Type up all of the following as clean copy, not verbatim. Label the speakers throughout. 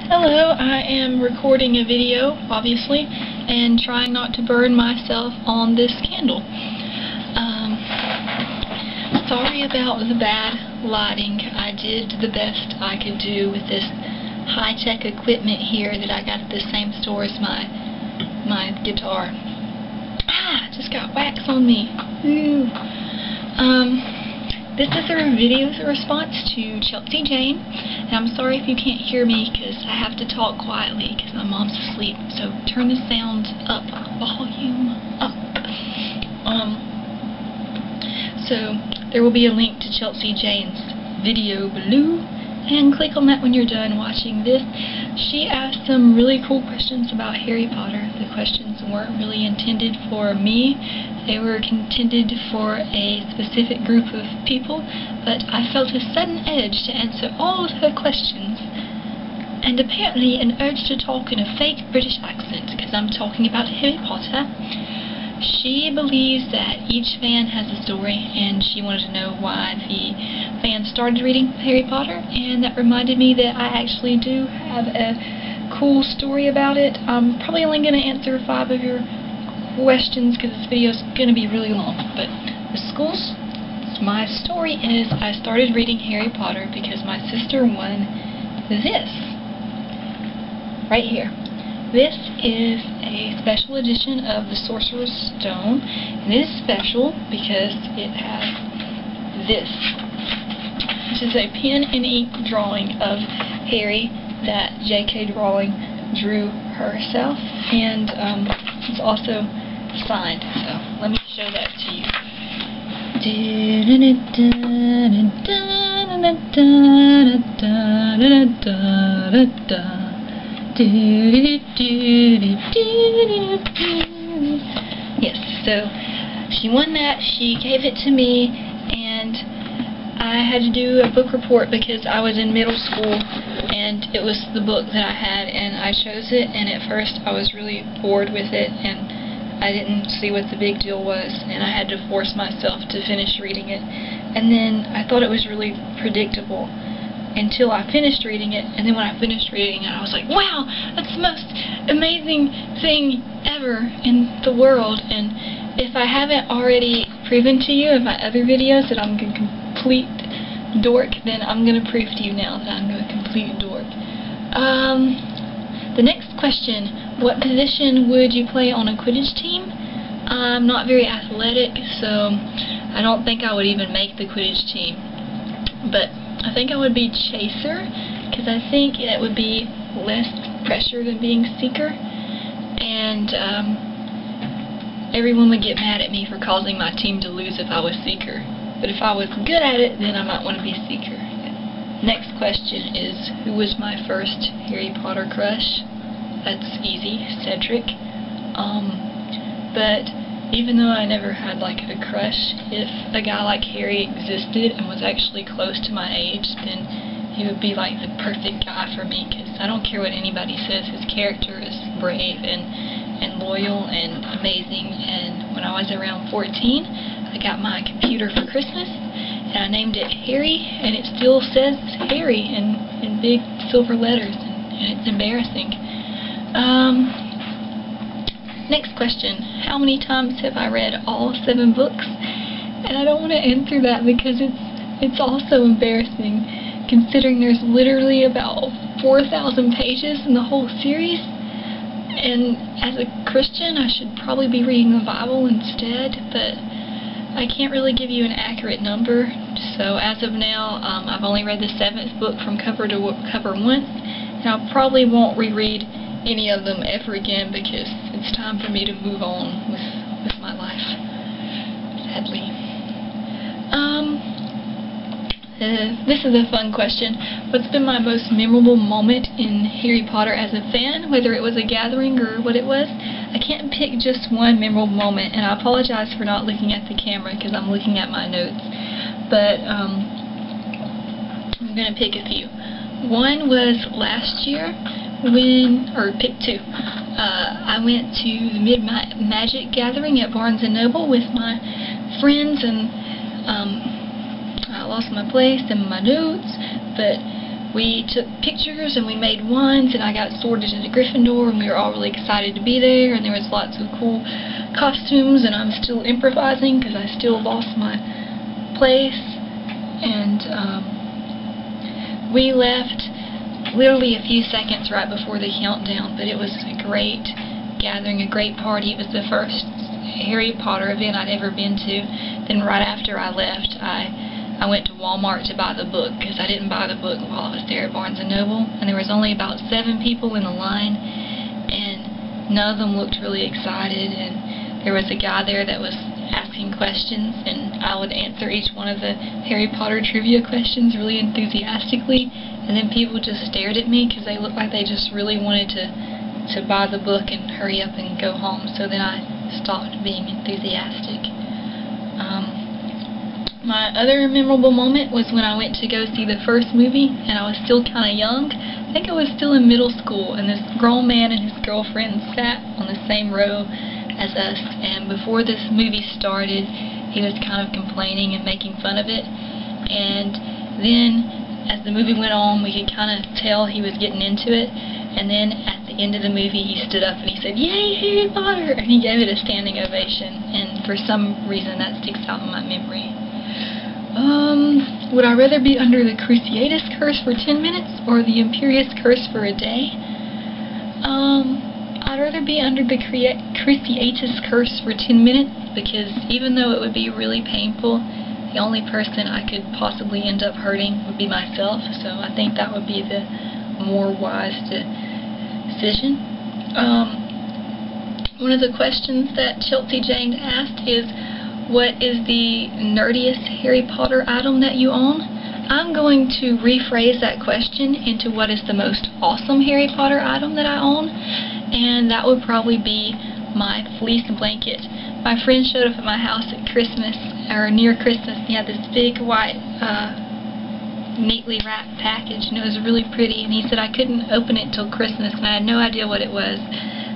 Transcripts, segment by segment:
Speaker 1: Hello, I am recording a video, obviously, and trying not to burn myself on this candle. Sorry about the bad lighting. I did the best I could do with this high-tech equipment here that I got at the same store as my guitar. Just got wax on me. Ooh. This is a response to Chelsea Jane, and I'm sorry if you can't hear me because I have to talk quietly because my mom's asleep, so turn the sound up, volume up. So there will be a link to Chelsea Jane's video below, and click on that when you're done watching this. She asked some really cool questions about Harry Potter. The questions weren't really intended for me. They were intended for a specific group of people, but I felt a sudden urge to answer all of her questions, and apparently an urge to talk in a fake British accent, because I'm talking about Harry Potter. She believes that each fan has a story, and she wanted to know why the fans started reading Harry Potter, and that reminded me that I actually do have a cool story about it. I'm probably only going to answer 5 of your questions because this video is going to be really long, but my story is I started reading Harry Potter because my sister won this right here. This is a special edition of the Sorcerer's Stone, and it is special because it has this. This is a pen and ink drawing of Harry that J.K. Rowling drew herself, and it's also signed, so let me show that to you. Yes, so she won that, she gave it to me, and I had to do a book report because I was in middle school and it was the book that I had, and I chose it, and at first I was really bored with it and I didn't see what the big deal was, and I had to force myself to finish reading it. And then I thought it was really predictable until I finished reading it, and then when I finished reading it I was like, wow, that's the most amazing thing ever in the world. And if I haven't already proven to you in my other videos that I'm a complete dork, then I'm going to prove to you now that I'm a complete dork. The next question, what position would you play on a Quidditch team? I'm not very athletic, so I don't think I would even make the Quidditch team. But I think I would be chaser, because I think it would be less pressure than being seeker, and everyone would get mad at me for causing my team to lose if I was seeker. But if I was good at it, then I might want to be seeker. Next question is, who was my first Harry Potter crush? That's easy, Cedric. But even though I never had like a crush, if a guy like Harry existed and was actually close to my age, then he would be like the perfect guy for me, because I don't care what anybody says, his character is brave and loyal and amazing. And when I was around 14, I got my computer for Christmas, and I named it Harry, and it still says Harry in big silver letters, and it's embarrassing. Next question, how many times have I read all 7 books? And I don't want to answer that because it's also embarrassing, considering there's literally about 4,000 pages in the whole series, and as a Christian I should probably be reading the Bible instead, but I can't really give you an accurate number. So as of now, I've only read the 7th book from cover to cover once, and I probably won't reread any of them ever again because it's time for me to move on with my life, sadly. This is a fun question. What's been my most memorable moment in Harry Potter as a fan, whether it was a gathering or what it was? I can't pick just one memorable moment, and I apologize for not looking at the camera because I'm looking at my notes, but I'm going to pick a few. One was last year pick 2. I went to the Mid-Magic gathering at Barnes & Noble with my friends, and I lost my place and my notes, but we took pictures and we made ones, and I got sorted into Gryffindor, and we were all really excited to be there, and there was lots of cool costumes, and I'm still improvising because I still lost my place. And we left literally a few seconds right before the countdown, but it was a great gathering, a great party. It was the first Harry Potter event I'd ever been to. Then right after I left, I went to Walmart to buy the book, because I didn't buy the book while I was there at Barnes & Noble, and there was only about 7 people in the line, and none of them looked really excited, and there was a guy there that was asking questions, and I would answer each one of the Harry Potter trivia questions really enthusiastically, and then people just stared at me because they looked like they just really wanted to buy the book and hurry up and go home. So then I stopped being enthusiastic. My other memorable moment was when I went to go see the first movie, and I was still kind of young. I think I was still in middle school, and this grown man and his girlfriend sat on the same row as us, and before this movie started, he was kind of complaining and making fun of it, and then as the movie went on, we could kind of tell he was getting into it, and then at the end of the movie, he stood up and he said, "Yay, Harry Potter!" and he gave it a standing ovation, and for some reason that sticks out in my memory. Would I rather be under the Cruciatus Curse for 10 minutes or the Imperious Curse for a day? I'd rather be under the Cruciatus Curse for 10 minutes, because even though it would be really painful, the only person I could possibly end up hurting would be myself, so I think that would be the more wise decision. One of the questions that Chelsea Jane asked is, what is the nerdiest Harry Potter item that you own? I'm going to rephrase that question into what is the most awesome Harry Potter item that I own, and that would probably be my fleece blanket. My friend showed up at my house at Christmas, or near Christmas, and he had this big white, neatly wrapped package, and it was really pretty, and he said I couldn't open it till Christmas, and I had no idea what it was,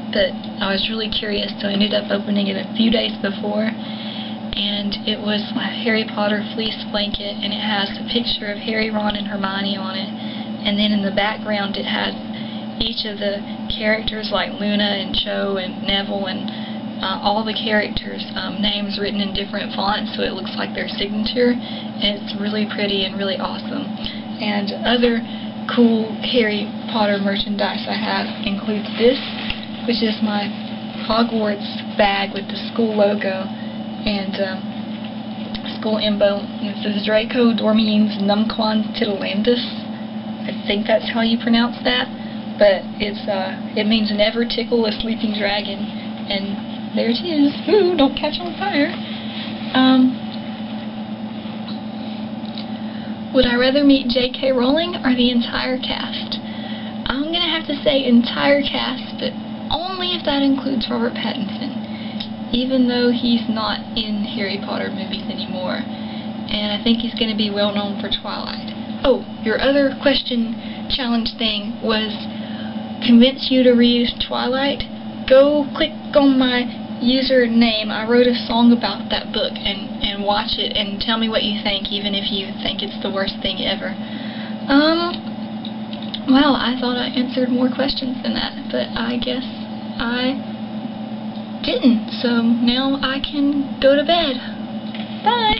Speaker 1: but I was really curious, so I ended up opening it a few days before. And it was my Harry Potter fleece blanket, and it has a picture of Harry, Ron, and Hermione on it, and then in the background it has each of the characters like Luna and Cho and Neville and all the characters' names written in different fonts, so it looks like their signature, and it's really pretty and really awesome. And other cool Harry Potter merchandise I have includes this, which is my Hogwarts bag with the school logo and school emblem. It says Draco Dormiens Numquan Titilandus. I think that's how you pronounce that, but it means never tickle a sleeping dragon, and there it is. Ooh, don't catch on fire. Would I rather meet J.K. Rowling or the entire cast? I'm gonna have to say entire cast, but only if that includes Robert Pattinson, even though he's not in Harry Potter movies anymore, and I think he's going to be well known for Twilight. Oh, your other question challenge thing was convince you to read Twilight. Go click on my username. I wrote a song about that book, and watch it and tell me what you think, even if you think it's the worst thing ever. Well, I thought I answered more questions than that, but I guess I didn't, so now I can go to bed. Bye!